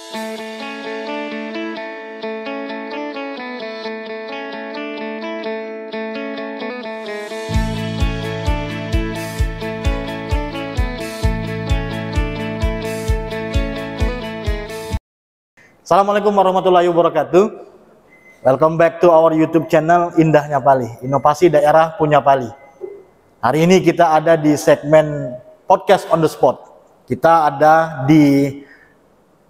Assalamualaikum warahmatullahi wabarakatuh. Welcome back to our YouTube channel Indahnya Pali, inovasi daerah punya Pali. Hari ini kita ada di segmen podcast on the spot. Kita ada di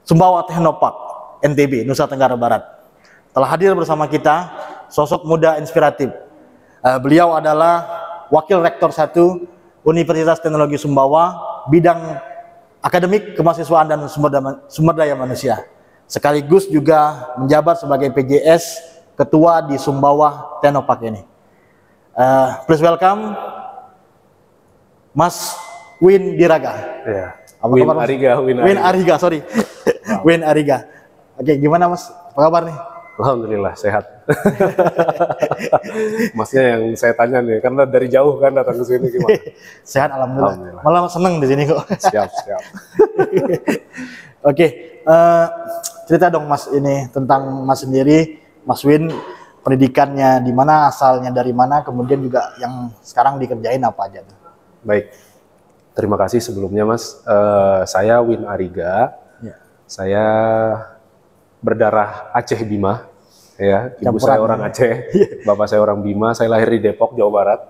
Sumbawa Technopark, NTB, Nusa Tenggara Barat. Telah hadir bersama kita sosok muda inspiratif. Beliau adalah Wakil Rektor 1 Universitas Teknologi Sumbawa, bidang akademik, kemahasiswaan, dan sumber daya manusia. Sekaligus juga menjabat sebagai PJS Ketua di Sumbawa Technopark ini. Please welcome Mas Win Diraga. Ya. Win Ariga. Win Ariga. Oke, gimana Mas? Apa kabar nih? Alhamdulillah sehat. Masnya yang saya tanya nih, karena dari jauh kan datang ke sini gimana? Sehat alhamdulillah. Malah seneng di sini kok. Siap. Oke, cerita dong Mas ini tentang Mas sendiri, Mas Win, pendidikannya di mana, asalnya dari mana, kemudian juga yang sekarang dikerjain apa aja tuh? Baik, terima kasih sebelumnya Mas. Saya Win Ariga. Ya. Saya berdarah Aceh Bima, ya. Ibu saya orang Aceh, bapak saya orang Bima. Saya lahir di Depok, Jawa Barat.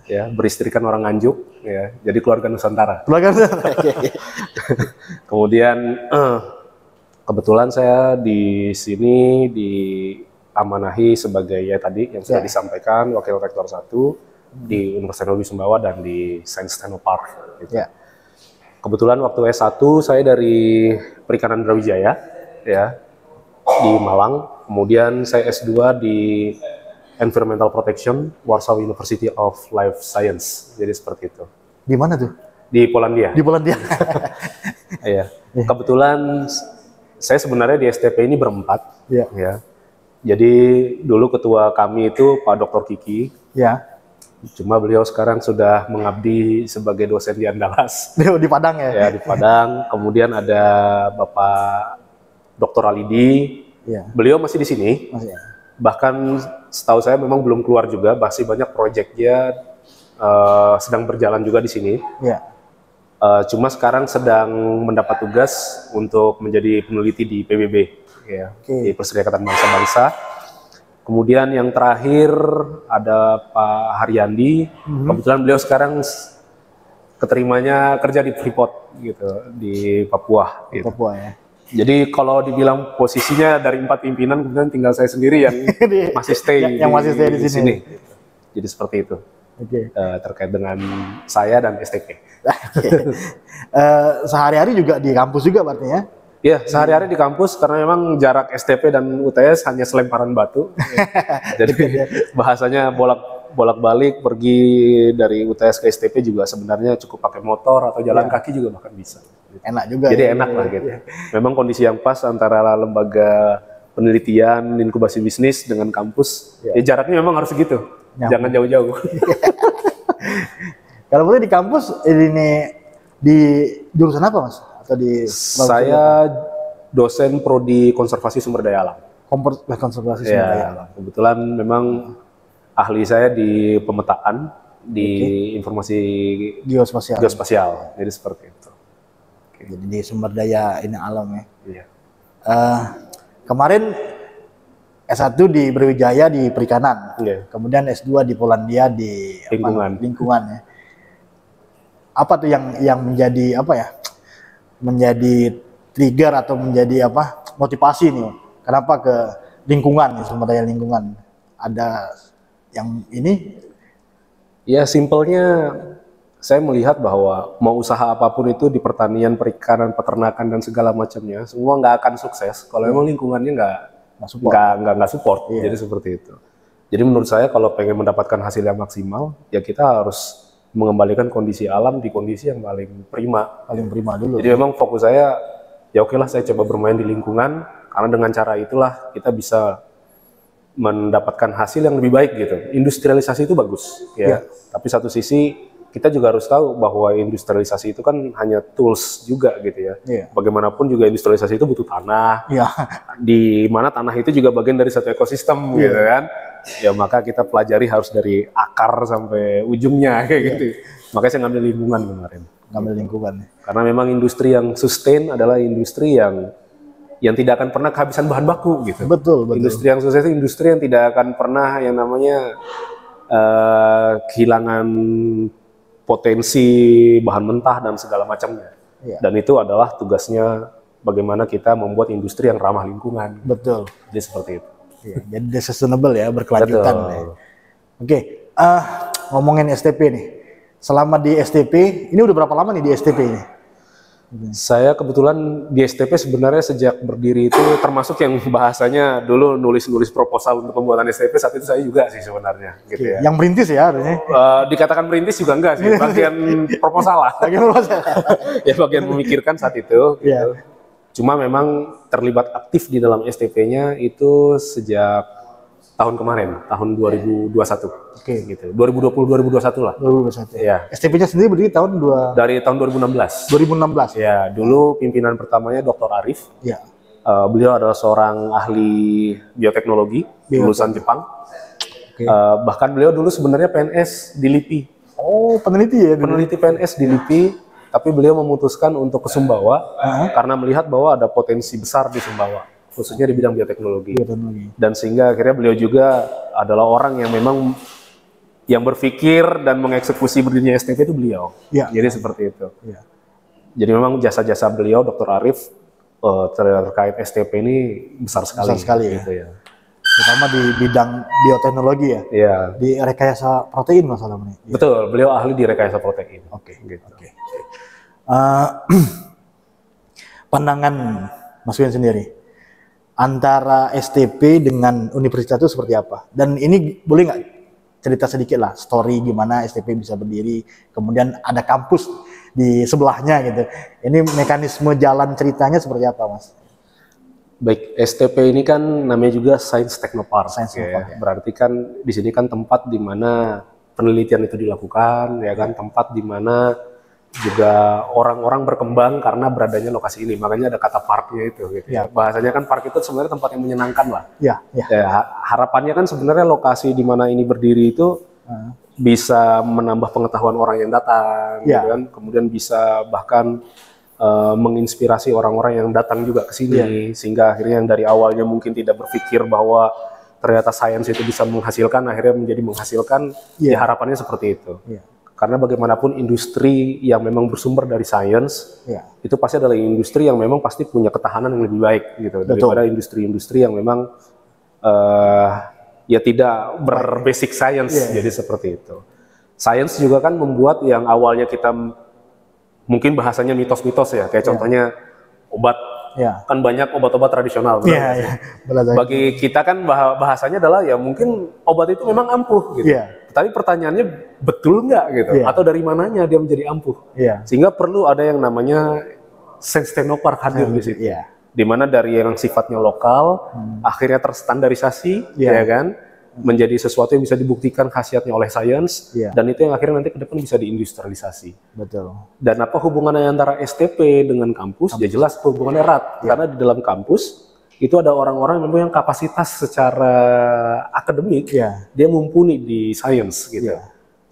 Ya, beristrikan orang Nganjuk, ya. Jadi keluarga Nusantara. Kemudian kebetulan saya di sini diamanahi sebagai tadi yang sudah disampaikan, Wakil Rektor 1 di Universitas Teknologi Sumbawa dan di Sains Technopark. Gitu. Kebetulan waktu S1 saya dari Perikanan Brawijaya, ya, di Malang. Kemudian saya S2 di Environmental Protection, Warsaw University of Life Science. Jadi seperti itu. Di mana tuh? Di Polandia. Di Polandia. Iya. Kebetulan saya sebenarnya di STP ini berempat. Ya. Jadi dulu ketua kami itu Pak Dr. Kiki. Ya. Cuma beliau sekarang sudah mengabdi sebagai dosen di Andalas. Di Padang ya? Ya, di Padang. Kemudian ada Bapak Dr. Alidi. Ya. Beliau masih di sini. Masih. Bahkan setahu saya memang belum keluar juga, masih banyak proyeknya sedang berjalan juga di sini. Ya. Cuma sekarang sedang mendapat tugas untuk menjadi peneliti di PBB, ya, di Perserikatan Bangsa-Bangsa. Kemudian yang terakhir ada Pak Haryandi. Kebetulan beliau sekarang keterimanya kerja di Freeport gitu, di Papua. Gitu. Papua ya. Jadi kalau dibilang posisinya dari 4 pimpinan, kemudian tinggal saya sendiri yang masih stay, di sini. Jadi seperti itu. Terkait dengan saya dan STP. Sehari-hari juga di kampus juga berarti ya? Iya, sehari-hari di kampus karena memang jarak STP dan UTS hanya selemparan batu. Jadi bahasanya bolak-balik pergi dari UTS ke STP juga sebenarnya cukup pakai motor atau jalan kaki juga bahkan bisa. Enak juga. Jadi enak lah gitu. Memang kondisi yang pas antara lembaga penelitian, inkubasi bisnis dengan kampus, ya jaraknya memang harus segitu. Jangan jauh-jauh. Kalau boleh di kampus ini di jurusan apa Mas? Atau di saya dosen prodi konservasi sumber daya alam. Konservasi sumber daya alam. Kebetulan memang ahli saya di pemetaan, di informasi geospasial. Jadi seperti itu. Jadi di sumber daya ini alam ya. Iya. Kemarin S1 di Brawijaya di Perikanan, kemudian S2 di Polandia di lingkungan ya. Apa tuh yang menjadi menjadi trigger atau menjadi motivasi nih? Kenapa ke lingkungan, sumber daya lingkungan? Ada yang ini? Ya simpelnya saya melihat bahwa mau usaha apapun itu di pertanian, perikanan, peternakan dan segala macamnya, semua nggak akan sukses kalau memang lingkungannya nggak support. Jadi seperti itu. Jadi menurut saya kalau pengen mendapatkan hasil yang maksimal, ya kita harus mengembalikan kondisi alam di kondisi yang paling prima. Paling prima dulu. Jadi memang fokus saya, ya oke lah saya coba bermain di lingkungan, karena dengan cara itulah kita bisa mendapatkan hasil yang lebih baik gitu. Industrialisasi itu bagus, ya. Tapi satu sisi kita juga harus tahu bahwa industrialisasi itu kan hanya tools juga gitu ya. Bagaimanapun juga industrialisasi itu butuh tanah. Di mana tanah itu juga bagian dari satu ekosistem gitu kan. Ya maka kita pelajari harus dari akar sampai ujungnya kayak gitu. Makanya saya ngambil lingkungan kemarin. Ngambil lingkungan. Karena memang industri yang sustain adalah industri yang tidak akan pernah kehabisan bahan baku gitu. Betul. Industri yang sukses itu industri yang tidak akan pernah yang namanya kehilangan potensi bahan mentah dan segala macamnya. Dan itu adalah tugasnya bagaimana kita membuat industri yang ramah lingkungan. Betul. Jadi seperti itu. Jadi sustainable ya, berkelanjutan. Oke, ngomongin STP nih. Selama di STP, ini udah berapa lama nih di STP ini? Saya kebetulan di STP sebenarnya sejak berdiri itu termasuk yang bahasanya dulu nulis-nulis proposal untuk pembuatan STP, saat itu saya juga sih sebenarnya gitu ya. Yang merintis ya harusnya? Dikatakan merintis juga enggak sih, bagian proposal lah. Ya bagian memikirkan saat itu gitu. Cuma memang terlibat aktif di dalam STP-nya itu sejak tahun kemarin, tahun 2021. Gitu. 2020-2021 lah. 2021. Ya. STP-nya sendiri berdiri dari tahun 2016. 2016. Ya, dulu pimpinan pertamanya Dr. Arif. Beliau adalah seorang ahli bioteknologi lulusan Jepang. Bahkan beliau dulu sebenarnya PNS di LIPI. Oh, peneliti ya? Peneliti PNS di LIPI, tapi beliau memutuskan untuk ke Sumbawa karena melihat bahwa ada potensi besar di Sumbawa, khususnya di bidang bioteknologi. Dan sehingga akhirnya beliau juga adalah orang yang memang yang berpikir dan mengeksekusi berdirinya STP itu beliau. Jadi seperti itu. Jadi memang jasa-jasa beliau, Dr. Arif, terkait STP ini besar sekali. Besar sekali gitu ya. Terutama di bidang bioteknologi ya. Di rekayasa protein masalahnya. Betul, beliau ahli di rekayasa protein. Gitu. Pandangan Mas Win sendiri antara STP dengan universitas itu seperti apa? Dan ini boleh nggak cerita sedikit lah story gimana STP bisa berdiri, kemudian ada kampus di sebelahnya gitu. Ini mekanisme jalan ceritanya seperti apa, Mas? Baik, STP ini kan namanya juga Science Technopark. Berarti kan di sini kan tempat di mana penelitian itu dilakukan, ya kan, tempat di mana juga orang-orang berkembang karena beradanya lokasi ini. Makanya ada kata parknya itu gitu. Bahasanya kan park itu sebenarnya tempat yang menyenangkan lah. Harapannya kan sebenarnya lokasi di mana ini berdiri itu bisa menambah pengetahuan orang yang datang, gitu kan. Kemudian bisa bahkan menginspirasi orang-orang yang datang juga ke sini, sehingga akhirnya yang dari awalnya mungkin tidak berpikir bahwa ternyata sains itu bisa menghasilkan, akhirnya menjadi menghasilkan. Ya harapannya seperti itu. Karena bagaimanapun industri yang memang bersumber dari sains itu pasti adalah industri yang memang pasti punya ketahanan yang lebih baik gitu daripada industri-industri yang memang ya tidak berbasic sains. Jadi seperti itu. Sains juga kan membuat yang awalnya kita mungkin bahasanya mitos-mitos ya, kayak contohnya obat. Kan banyak obat-obat tradisional. Bagi kita kan bahasanya adalah ya mungkin obat itu memang ampuh gitu. Tapi pertanyaannya betul nggak gitu? Atau dari mananya dia menjadi ampuh? Sehingga perlu ada yang namanya Science Technopark hadir di situ. Di mana dari yang sifatnya lokal akhirnya terstandarisasi, ya kan? Menjadi sesuatu yang bisa dibuktikan khasiatnya oleh sains, dan itu yang akhirnya nanti ke depan bisa diindustrialisasi. Dan apa hubungannya antara STP dengan kampus? Ya jelas hubungannya erat, karena di dalam kampus itu ada orang-orang yang kapasitas secara akademik, dia mumpuni di sains gitu.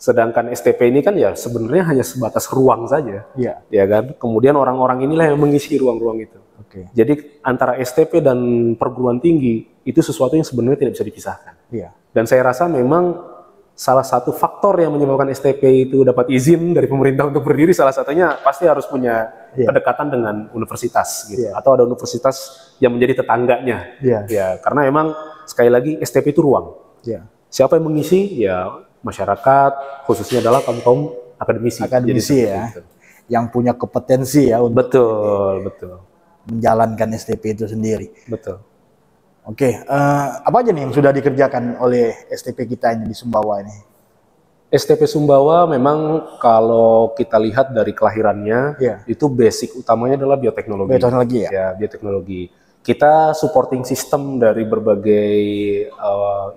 Sedangkan STP ini kan ya sebenarnya hanya sebatas ruang saja, ya kan? Kemudian orang-orang inilah yang mengisi ruang-ruang itu. Jadi antara STP dan perguruan tinggi itu sesuatu yang sebenarnya tidak bisa dipisahkan. Dan saya rasa memang salah satu faktor yang menyebabkan STP itu dapat izin dari pemerintah untuk berdiri, salah satunya pasti harus punya kedekatan dengan universitas gitu. Atau ada universitas yang menjadi tetangganya. Karena memang sekali lagi STP itu ruang. Siapa yang mengisi? Ya masyarakat, khususnya adalah kaum akademisi. Jadi, yang punya kompetensi ya untuk menjalankan STP itu sendiri. Apa aja nih yang sudah dikerjakan oleh STP kita ini di Sumbawa ini? STP Sumbawa memang kalau kita lihat dari kelahirannya, itu basic utamanya adalah bioteknologi. Bioteknologi. Kita supporting system dari berbagai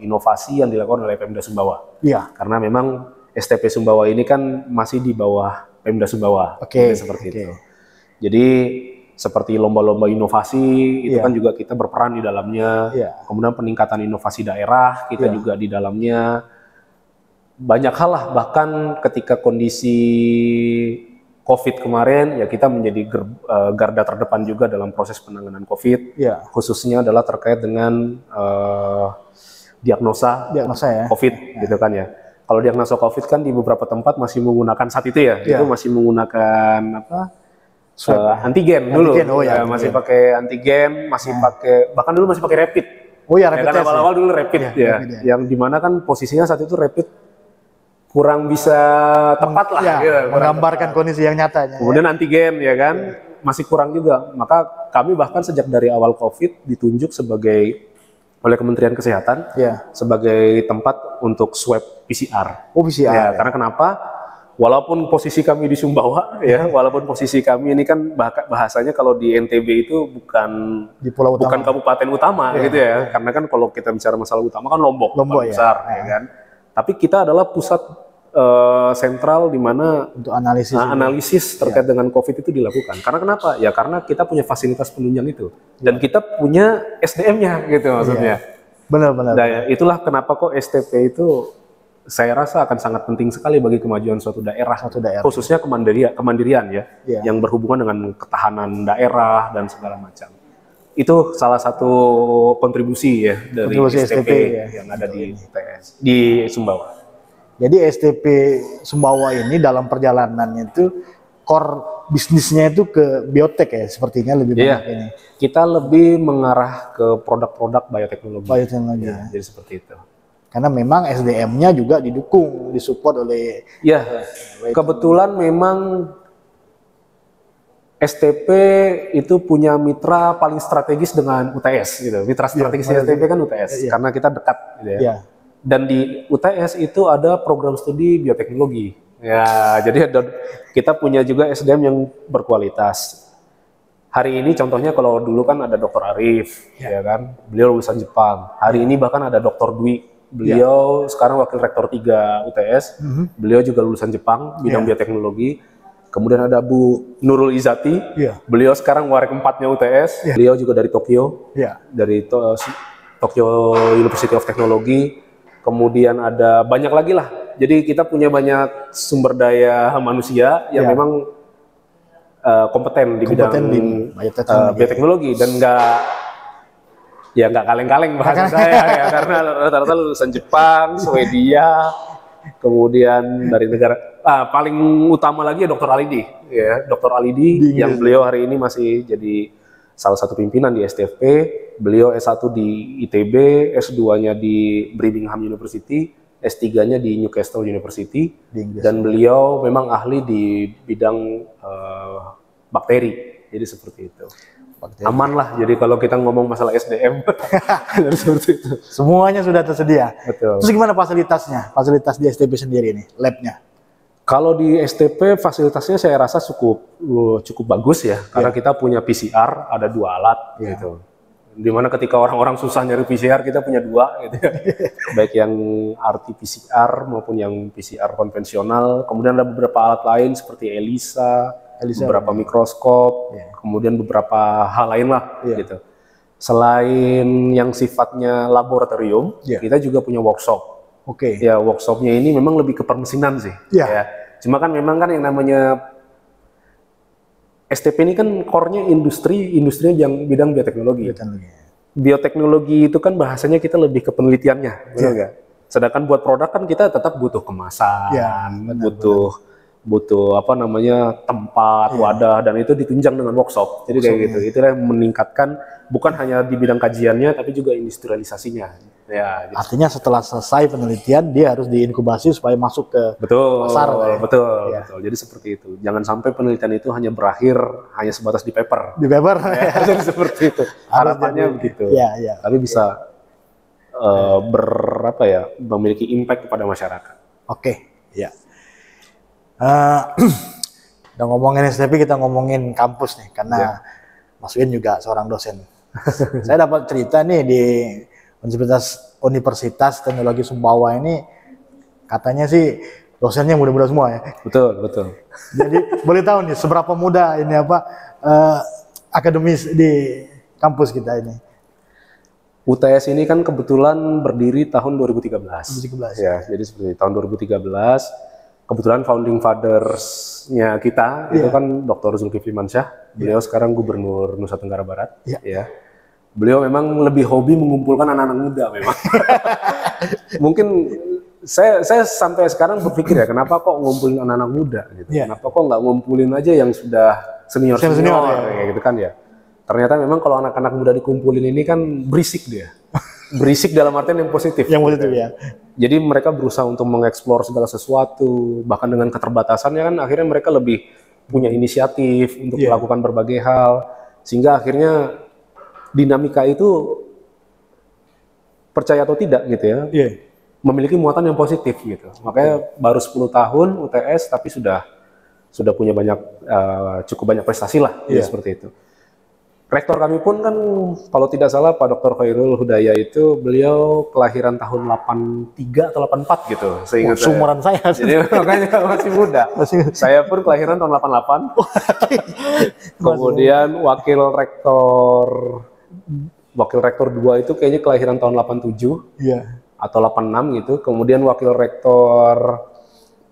inovasi yang dilakukan oleh Pemda Sumbawa. Karena memang STP Sumbawa ini kan masih di bawah Pemda Sumbawa, Oke. Seperti itu. Jadi seperti lomba-lomba inovasi itu Iya. kan juga kita berperan di dalamnya. Iya. Kemudian peningkatan inovasi daerah kita Iya. juga di dalamnya. Banyak hal lah, bahkan ketika kondisi COVID kemarin ya kita menjadi garda terdepan juga dalam proses penanganan COVID. Iya. Khususnya adalah terkait dengan diagnosa ya. COVID gitu kan ya. Kalau diagnosa COVID kan di beberapa tempat masih menggunakan saat itu ya, Iya. itu masih menggunakan apa? Antigen dulu, Antigen, oh ya, masih pakai antigen, masih pakai, bahkan dulu masih pakai rapid. Oh ya, Ya rapid kan test. awal-awal dulu rapid Iya, ya, rapid, ya. yang dimana kan posisinya saat itu rapid kurang bisa tepat lah, Ya, gitu, kurang menggambarkan tepat. kondisi yang nyatanya. Kemudian antigen ya kan, masih kurang juga. Maka kami bahkan sejak dari awal COVID ditunjuk oleh Kementerian Kesehatan Ya. sebagai tempat untuk swab PCR. Oh, PCR. Ya, karena kenapa? Walaupun posisi kami di Sumbawa, ya, walaupun posisi kami ini kan bahasanya kalau di NTB itu bukan Di Pulau Utama. bukan kabupaten utama, gitu ya. Karena kan kalau kita bicara masalah utama kan Lombok paling ya. besar, ya kan. Tapi kita adalah pusat sentral di mana Untuk analisis. analisis terkait dengan COVID itu dilakukan. Karena kenapa? Ya karena kita punya fasilitas penunjang itu dan kita punya SDM-nya, gitu maksudnya. Benar-benar. Nah, ya, itulah kenapa kok STP itu saya rasa akan sangat penting sekali bagi kemajuan suatu daerah, khususnya kemandirian ya, yang berhubungan dengan ketahanan daerah dan segala macam. Itu salah satu kontribusi ya dari STP yang ada di UTS, di Sumbawa. Jadi STP Sumbawa ini dalam perjalanannya itu core bisnisnya itu ke biotek ya, sepertinya lebih banyak ini. Kita lebih mengarah ke produk-produk bioteknologi. Bioteknologi. Ya, jadi seperti itu. Karena memang SDM-nya juga disupport oleh. Ya, kebetulan memang STP itu punya mitra paling strategis dengan UTS gitu. Mitra strategis STP kan UTS karena kita dekat gitu ya. Ya. Dan di UTS itu ada program studi bioteknologi. Ya, jadi kita punya juga SDM yang berkualitas. Hari ini contohnya kalau dulu kan ada Dr. Arif, ya kan, beliau lulusan Jepang. Hari ini bahkan ada Dr. Dwi. Beliau sekarang wakil rektor 3 UTS, beliau juga lulusan Jepang, bidang bioteknologi. Kemudian ada Bu Nurul Izati, beliau sekarang warik 4-nya UTS, beliau juga dari Tokyo, dari Tokyo University of Technology. Kemudian ada banyak lagi lah, jadi kita punya banyak sumber daya manusia yang memang kompeten di bidang bioteknologi dan nggak kaleng-kaleng bahasa saya ya, karena rata-rata lulusan Jepang, Swedia, kemudian dari negara paling utama lagi ya Dr. Alidi ya, Dr. Alidi yang beliau hari ini masih jadi salah satu pimpinan di STP. Beliau S1 di ITB, S2-nya di Birmingham University, S3-nya di Newcastle University, dan beliau memang ahli di bidang bakteri. Jadi seperti itu. Aman lah, jadi kalau kita ngomong masalah SDM seperti itu. Semuanya sudah tersedia. Betul. Terus gimana fasilitasnya? Fasilitas di STP sendiri nih, labnya? Kalau di STP fasilitasnya saya rasa cukup bagus ya, karena kita punya PCR, ada 2 alat gitu. Dimana ketika orang-orang susah nyari PCR, kita punya 2 gitu ya. Baik yang RT-PCR maupun yang PCR konvensional. Kemudian ada beberapa alat lain seperti ELISA, beberapa mikroskop, kemudian beberapa hal lain lah gitu. Selain yang sifatnya laboratorium, kita juga punya workshop. Ya, workshopnya ini memang lebih ke permesinan sih. Ya. Cuma kan memang kan yang namanya STP ini kan core-nya industrinya yang bidang bioteknologi. Bioteknologi itu kan bahasanya kita lebih ke penelitiannya, benar nggak? Sedangkan buat produk kan kita tetap butuh kemasan, butuh apa namanya tempat, wadah, dan itu ditunjang dengan workshop. Jadi kayak gitu. Itulah yang meningkatkan bukan hanya di bidang kajiannya tapi juga industrialisasinya. Ya, gitu. Artinya setelah selesai penelitian dia harus diinkubasi supaya masuk ke pasar. Betul. Jadi seperti itu. Jangan sampai penelitian itu hanya berakhir hanya sebatas di paper. Di paper. Jadi seperti itu. Harapannya begitu. Tapi bisa memiliki impact kepada masyarakat. Udah ngomongin STP, kita ngomongin kampus nih, karena Mas Win juga seorang dosen. Saya dapat cerita nih di Universitas Teknologi Sumbawa ini, katanya sih dosennya muda-muda semua ya. Betul, betul. Jadi boleh tahu nih seberapa muda ini akademis di kampus kita ini? UTS ini kan kebetulan berdiri tahun 2013. 2013. Ya, jadi seperti tahun 2013 kebetulan founding fathers-nya kita itu kan Dr. Zulkifli Mansyah. Beliau sekarang Gubernur Nusa Tenggara Barat. Ya. Beliau memang lebih hobi mengumpulkan anak-anak muda memang. Mungkin saya sampai sekarang berpikir ya, kenapa kok ngumpulin anak-anak muda gitu. Kenapa kok nggak ngumpulin aja yang sudah senior ya, gitu kan ya. Ternyata memang kalau anak-anak muda dikumpulin ini kan berisik dia. Berisik dalam artian yang positif. Yang positif ya. Jadi mereka berusaha untuk mengeksplor segala sesuatu, bahkan dengan keterbatasannya kan akhirnya mereka lebih punya inisiatif untuk melakukan berbagai hal, sehingga akhirnya dinamika itu percaya atau tidak gitu ya, memiliki muatan yang positif gitu. Makanya baru 10 tahun UTS tapi sudah punya banyak cukup banyak prestasi lah seperti itu. Rektor kami pun kan kalau tidak salah Pak Dr. Khairul Hudaya itu beliau kelahiran tahun 83 atau 84 gitu. Seingat saya. Sumuran saya. Jadi makanya masih muda. Saya pun kelahiran tahun 88. Kemudian wakil rektor 2 itu kayaknya kelahiran tahun 87. Atau 86 gitu. Kemudian wakil rektor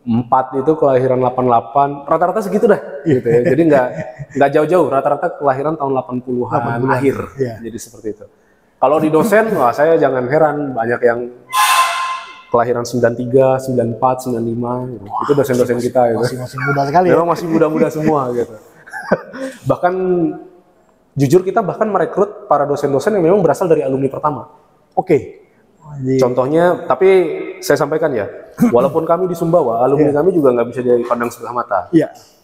4 itu kelahiran 88, rata-rata segitu dah gitu ya. Jadi nggak jauh-jauh, rata-rata kelahiran tahun 80-an akhir. Jadi seperti itu. Kalau di dosen, wah saya jangan heran banyak yang kelahiran 93, 94, 95 gitu. Itu dosen-dosen kita gitu. Masih muda sekali. Memang masih muda-muda semua gitu. Bahkan jujur kita bahkan merekrut para dosen-dosen yang memang berasal dari alumni pertama. Contohnya, tapi saya sampaikan ya, walaupun kami di Sumbawa, alumni kami juga nggak bisa dipandang sebelah mata.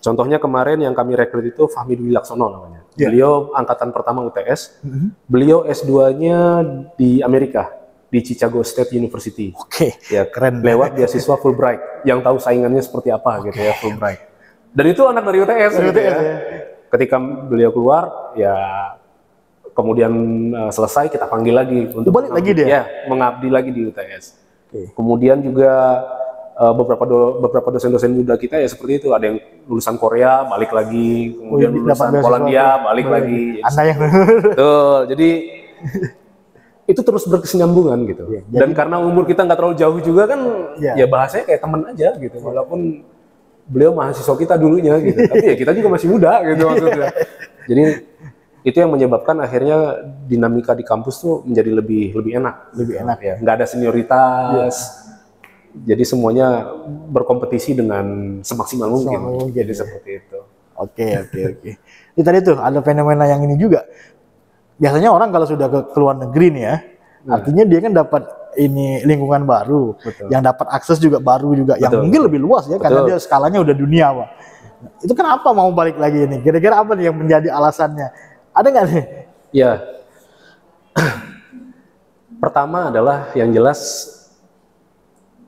Contohnya kemarin yang kami rekrut itu Fahmi Dwi Laksono namanya. Beliau angkatan pertama UTS, beliau S2-nya di Amerika, di Chicago State University. Ya, keren. Lewat beasiswa Fulbright, yang tahu saingannya seperti apa gitu ya, Fulbright. Dan itu anak dari UTS. Gitu ya. Ketika beliau keluar, ya kemudian selesai kita panggil lagi untuk balik lagi dia? Ya, mengabdi lagi di UTS. Kemudian juga beberapa dosen-dosen muda kita ya seperti itu, ada yang lulusan Korea balik lagi, kemudian lulusan Polandia balik lagi. Anda yang betul. Jadi itu terus berkesinambungan gitu. Dan karena umur kita nggak terlalu jauh juga kan, ya bahasanya kayak teman aja gitu. Walaupun beliau mahasiswa kita dulunya gitu, tapi ya kita juga masih muda gitu maksudnya. Jadi itu yang menyebabkan akhirnya dinamika di kampus tuh menjadi lebih enak ya. Nggak ada senioritas, jadi semuanya berkompetisi dengan semaksimal mungkin. Jadi seperti itu. Oke. Ini tadi tuh ada fenomena yang ini juga. Biasanya orang kalau sudah ke luar negeri nih ya, artinya dia kan dapat ini lingkungan baru, yang dapat akses juga baru juga, yang mungkin lebih luas ya, karena dia skalanya udah dunia, Pak. Itu kenapa mau balik lagi ini? Kira-kira apa nih yang menjadi alasannya? Ada nggak nih? Ya, pertama adalah yang jelas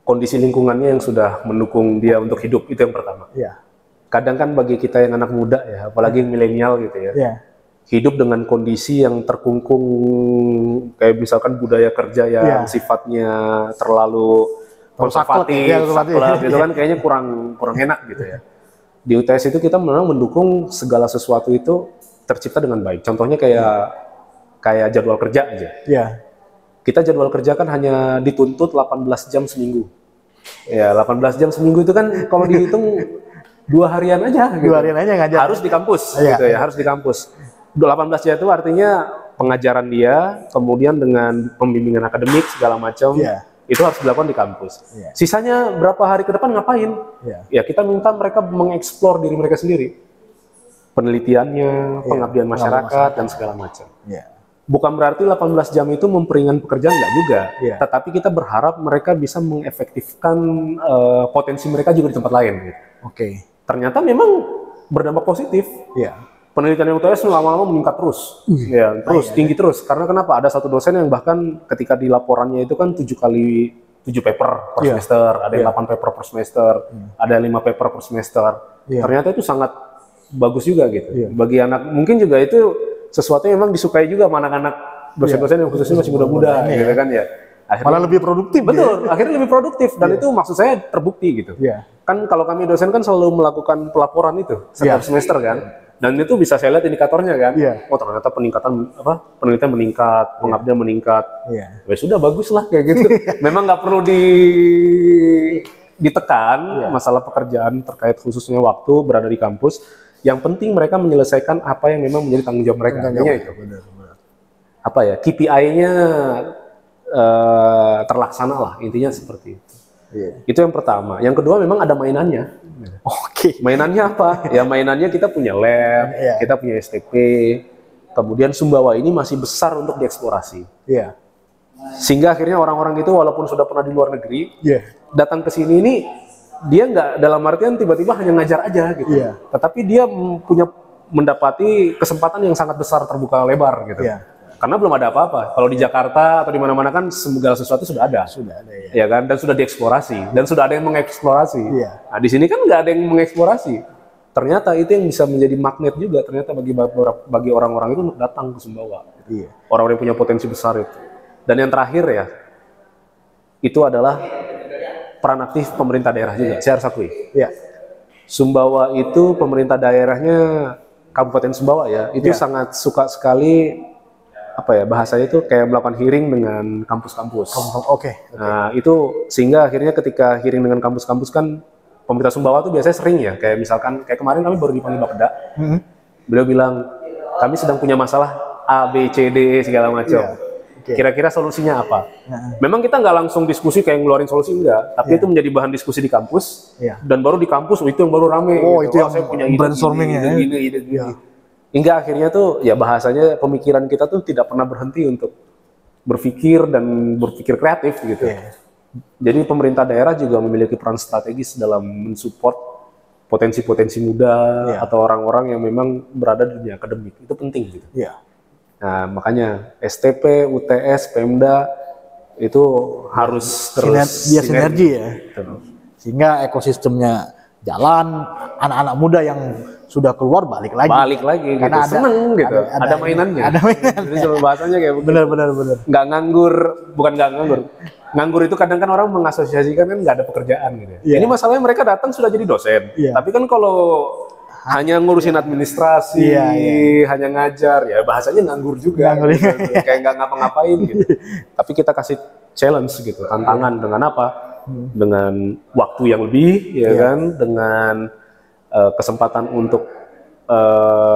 kondisi lingkungannya yang sudah mendukung dia untuk hidup, itu yang pertama. Kadang kan bagi kita yang anak muda ya, apalagi yang milenial gitu ya, hidup dengan kondisi yang terkungkung, kayak misalkan budaya kerja yang sifatnya terlalu konservatif, gitu kan kayaknya kurang enak gitu ya. Di UTS itu kita memang mendukung segala sesuatu itu tercipta dengan baik. Contohnya kayak jadwal kerja aja. Kita jadwal kerja kan hanya dituntut 18 jam seminggu. Ya, 18 jam seminggu itu kan kalau dihitung 2 harian aja gitu. 2 harian aja ngajar. Harus di kampus gitu ya, harus di kampus. 18 jam itu artinya pengajaran dia, kemudian dengan pembimbingan akademik segala macam. Itu harus dilakukan di kampus. Sisanya berapa hari ke depan ngapain? Ya kita minta mereka mengeksplor diri mereka sendiri. Penelitiannya, pengabdian masyarakat, dan segala macam. Bukan berarti 18 jam itu memperingan pekerjaan, enggak juga. Tetapi kita berharap mereka bisa mengefektifkan potensi mereka juga di tempat lain. Gitu. Ternyata memang berdampak positif. Penelitian UTS lama-lama meningkat terus. Tinggi terus. Karena kenapa? Ada satu dosen yang bahkan ketika di laporannya itu kan 7 paper per semester, ada yang 8 paper per semester, ada 5 paper per semester. Ternyata itu sangat bagus juga gitu. Bagi anak, mungkin juga itu sesuatu yang memang disukai juga sama anak-anak dosen-dosen yang khususnya masih muda-muda gitu kan ya. malah lebih produktif. Betul, akhirnya lebih produktif dan itu maksud saya terbukti gitu. Kan kalau kami dosen kan selalu melakukan pelaporan itu setiap semester kan, dan itu bisa saya lihat indikatornya kan. Oh ternyata peningkatan penelitian meningkat, pengabdian meningkat. Ya sudah bagus lah kayak gitu. Memang nggak perlu ditekan masalah pekerjaan terkait khususnya waktu berada di kampus. Yang penting mereka menyelesaikan apa yang memang menjadi tanggung jawab mereka. Itu. Apa ya, KPI-nya terlaksana lah, intinya seperti itu. Itu yang pertama. Yang kedua memang ada mainannya. Mainannya apa? Ya mainannya kita punya lab, kita punya STP, kemudian Sumbawa ini masih besar untuk dieksplorasi. Sehingga akhirnya orang-orang itu walaupun sudah pernah di luar negeri, datang ke sini ini dia nggak dalam artian tiba-tiba hanya ngajar aja gitu, tetapi dia punya mendapati kesempatan yang sangat besar terbuka lebar gitu. Karena belum ada apa-apa. Kalau di Jakarta atau di mana-mana kan segala sesuatu sudah ada ya kan, dan sudah dieksplorasi dan sudah ada yang mengeksplorasi. Nah di sini kan nggak ada yang mengeksplorasi. Ternyata itu yang bisa menjadi magnet juga ternyata bagi orang-orang itu untuk datang ke Sumbawa. Orang-orang yang punya potensi besar itu. Dan yang terakhir ya, itu adalah peran aktif pemerintah daerah juga. Saya harus akui. Sumbawa itu pemerintah daerahnya Kabupaten Sumbawa ya, itu sangat suka sekali apa ya bahasanya itu kayak melakukan hearing dengan kampus-kampus. Nah itu sehingga akhirnya ketika hearing dengan kampus-kampus kan pemerintah Sumbawa tuh biasanya sering ya kayak misalkan kayak kemarin kami baru dipanggil Bapeda, beliau bilang kami sedang punya masalah A, B, C, D segala macam. Kira-kira solusinya apa? Memang kita nggak langsung diskusi kayak ngeluarin solusi enggak, tapi itu menjadi bahan diskusi di kampus dan baru di kampus itu yang baru rame. Itu yang saya punya brainstorming ide. Hingga akhirnya tuh ya bahasanya pemikiran kita tuh tidak pernah berhenti untuk berpikir dan berpikir kreatif gitu. Jadi pemerintah daerah juga memiliki peran strategis dalam mensupport potensi-potensi muda atau orang-orang yang memang berada di dunia akademik. Itu penting gitu. Nah makanya STP, UTS, Pemda itu harus terus sinergi ya. Sehingga ekosistemnya jalan, anak-anak muda yang sudah keluar balik lagi karena gitu. Seneng gitu, ada mainannya. Jadi coba bahasanya kayak benar. Nggak nganggur, bukan nggak nganggur. Nganggur itu kadang kan orang mengasosiasikan kan nggak ada pekerjaan gitu. Ini masalahnya mereka datang sudah jadi dosen, tapi kan kalau hanya ngurusin administrasi, hanya ngajar, ya bahasanya nganggur juga. Gitu. Kayak nggak ngapa-ngapain gitu. Tapi kita kasih challenge gitu, tantangan dengan apa? Dengan waktu yang lebih, ya kan, dengan kesempatan untuk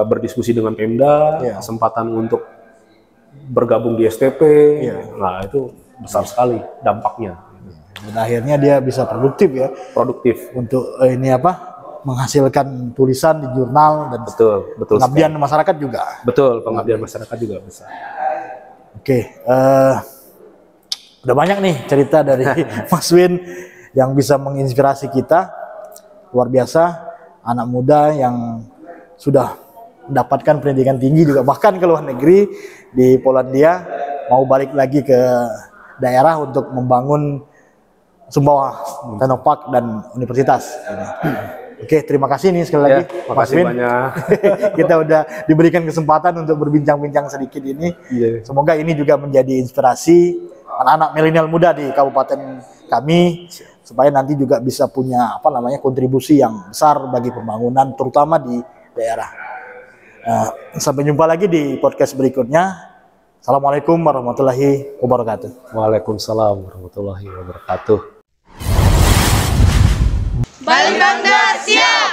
berdiskusi dengan Pemda, kesempatan untuk bergabung di STP, nah itu besar sekali dampaknya. Dan akhirnya dia bisa produktif ya. Untuk ini menghasilkan tulisan di jurnal dan betul pengabdian masyarakat juga. Pengabdian masyarakat juga besar. Udah banyak nih cerita dari Mas Win yang bisa menginspirasi kita. Luar biasa, anak muda yang sudah mendapatkan pendidikan tinggi juga bahkan ke luar negeri di Polandia, mau balik lagi ke daerah untuk membangun Sumbawa Technopark dan universitas. Terima kasih nih sekali lagi Mas Win. Banyak. Kita udah diberikan kesempatan untuk berbincang-bincang sedikit ini. Semoga ini juga menjadi inspirasi anak-anak milenial muda di kabupaten kami supaya nanti juga bisa punya kontribusi yang besar bagi pembangunan terutama di daerah. Sampai jumpa lagi di podcast berikutnya. Assalamualaikum warahmatullahi wabarakatuh. Waalaikumsalam warahmatullahi wabarakatuh. Bali Bangda siap.